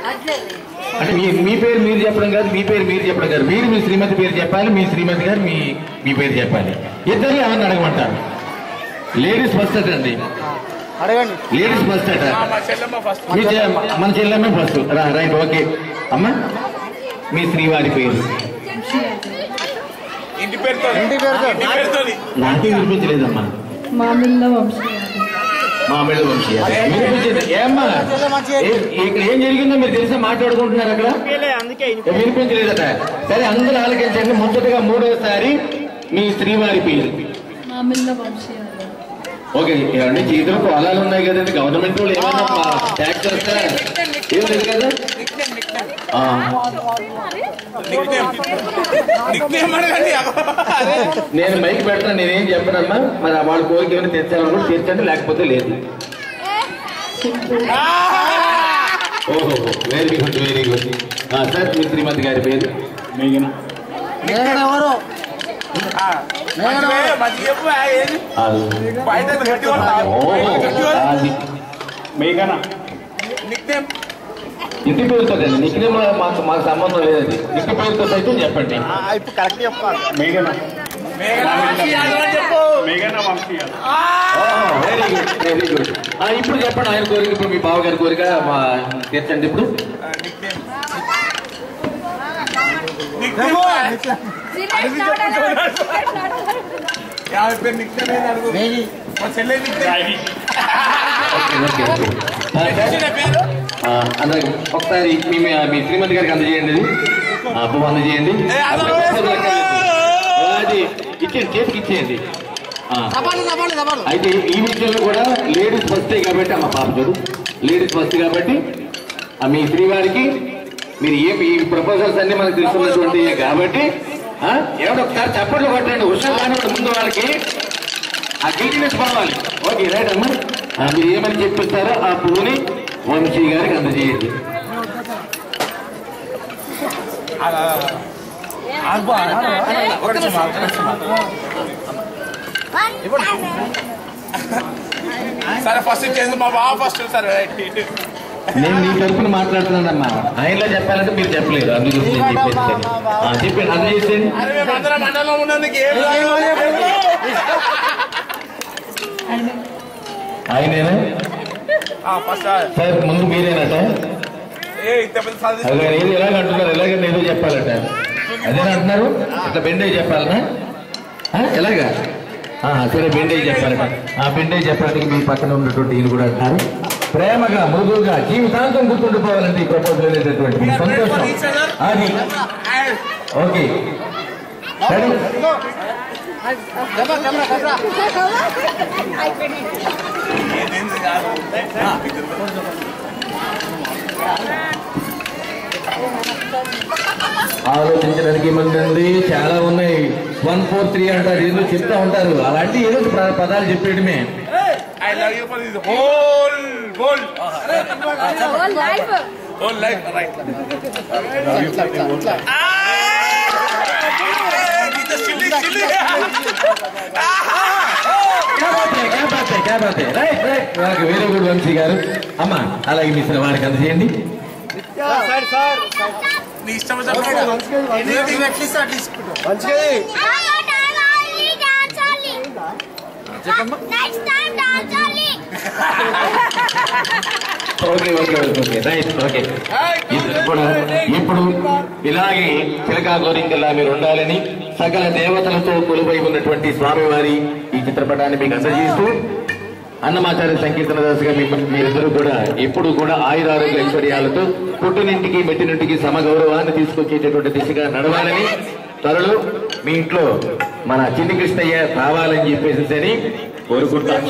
అంటే మీ పేరు మీరు చెప్పడం కాదు, మీ పేరు మీరు చెప్పడం కాదు. మీరు మీ శ్రీమతి పేరు చెప్పాలి, మీ శ్రీమతి గారు మీ పేరు చెప్పాలి. ఇద్దరు ఎవరిని అడగమంటారు? లేడీస్ ఫస్ట్ అట అండి, లేడీస్ ఫస్ట్ అట. మన చెల్లెమ్మ ఫస్ట్. Right, okay. అమ్మా మీ శ్రీవారి పేరు నాకే వినిపించలేదమ్మా. మామిళ్ళ వంశీ. మామిళ్ళ వంశీ వినిపించింది. ఏమ్మా ఇక్కడ ఏం జరిగిందో మీరు తెలిసా మాట్లాడుకుంటున్నారు అక్కడ? వినిపించలేదట. సరే అందరూ ఆలోచించండి. మొదటగా మూడోసారి మీ శ్రీవారి పేరు. మామిళ్ళ వంశీ. ఓకే, ఇవన్నీ చేతులు పొలాలు ఉన్నాయి కదండి, గవర్నమెంట్ వాళ్ళు ఏమైనా ట్యాక్స్ చేస్తారా? ఏం లేదు కదా. నేను మైక్ పెడతాను, నేనేం చెప్పనమ్మా. మరి వాళ్ళ కోరిక ఏమైనా తెచ్చారనుకో తెచ్చండి, లేకపోతే లేదు. ఓహో, very good, very good. Sir మీ శ్రీమతి గారి పేరు? మేఘన. ఇంటి పేరుతో నిక్నేమ్ మాకు సంబంధం లేదండి. ఇంటి పేరుతో అయితే చెప్పండి. మేఘన. Very good, very good. ఇప్పుడు చెప్పండి ఆయన కోరిక. ఇప్పుడు మీ బావగారి కోరిక తీర్చండి ఇప్పుడు. ఒకసారి మీ శ్రీమతి గారికి అందజేయండి. అబ్బు అందజేయండి. ఇచ్చేయండి, చేతికి ఇచ్చేయండి. అయితే ఈ విషయంలో కూడా లేడీస్ ఫస్టే కాబట్టి అమ్మ పాప చూడు, లేడీస్ ఫస్ట్ కాబట్టి మీ శ్రీవారికి మీరు ఈ ప్రపోజల్స్ అన్ని మనకు తెలుసుకున్నటువంటి కాబట్టి ఏమన్నా ఒకసారి చప్పట్లు కొట్టండి. హుషారు కానివ్వండి ముందు వాళ్ళకి, ఆ గిల్టినెస్ పోవాలి. ఓకే, రైట్ అమ్మా. మీరు ఏమని చెప్పిస్తారో ఆ పువ్వుని వంశీ గారికి అందజేయండి. సరే ఫస్ట్ చేసి మా బావ ఫస్ట్. సరే నేను నీ తరఫున మాట్లాడుతున్నానమ్మా. ఆయనలో చెప్పాలంటే మీరు చెప్పలేదు, అందుకు చెప్పండి అందజేసేయండి. మండలం ఉన్నందుకు ఆయనేనా సార్? ముందు మీరేనట? ఏది ఎలాగ అంటున్నారు? ఎలాగని ఏదో చెప్పాలట, అదేనా అంటున్నారు? ఇట్లా బెండేజ్ చెప్పాలనా? ఎలాగా? సరే బెండేజ్ చెప్పాలట. బెండేజ్ చెప్పడానికి మీ పక్కన ఉన్నటువంటి ఈయన కూడా అంటున్నారు. ప్రేమగా మృదువుగా జీవితాంతం గుర్తుండిపోవాలంటే ఈ ప్రపోజల్ అనేటటువంటి సంతోషం అది. Okay, ready? ఆలోచించడానికి ఏమంటుంది, చాలా ఉన్నాయి. 1 4 3 అంటారు, ఏదో చెప్తా ఉంటారు. అలాంటి ఏదో పదాలు చెప్పేయడమే. I love you for the whole life, right? Very good Vamsi గారు. అమ్మా అలాగే మీ వారికి అందజేయండి. Okay okay okay right. Okay, ఇప్పుడు ఇలాగే చిలకా గోరింకల్లా మీరు ఉండాలని సకల దేవతలతో కొలువై ఉన్నటువంటి స్వామివారి ఈ చిత్రపటాన్ని మీకు అందజేస్తూ అన్నమాచార్య సంకీర్తన దాసుగా మీరిద్దరూ కూడా ఎప్పుడు కూడా ఆయురారోగ్య ఐశ్వర్యాలతో పుట్టినింటికి మెట్టినింటికి సమగౌరవాన్ని తీసుకొచ్చేటటువంటి దిశగా నడవాలని, త్వరలో మీ ఇంట్లో మన చిన్ని కృష్ణయ్య రావాలని చెప్పేసి కోరుకుంటాను.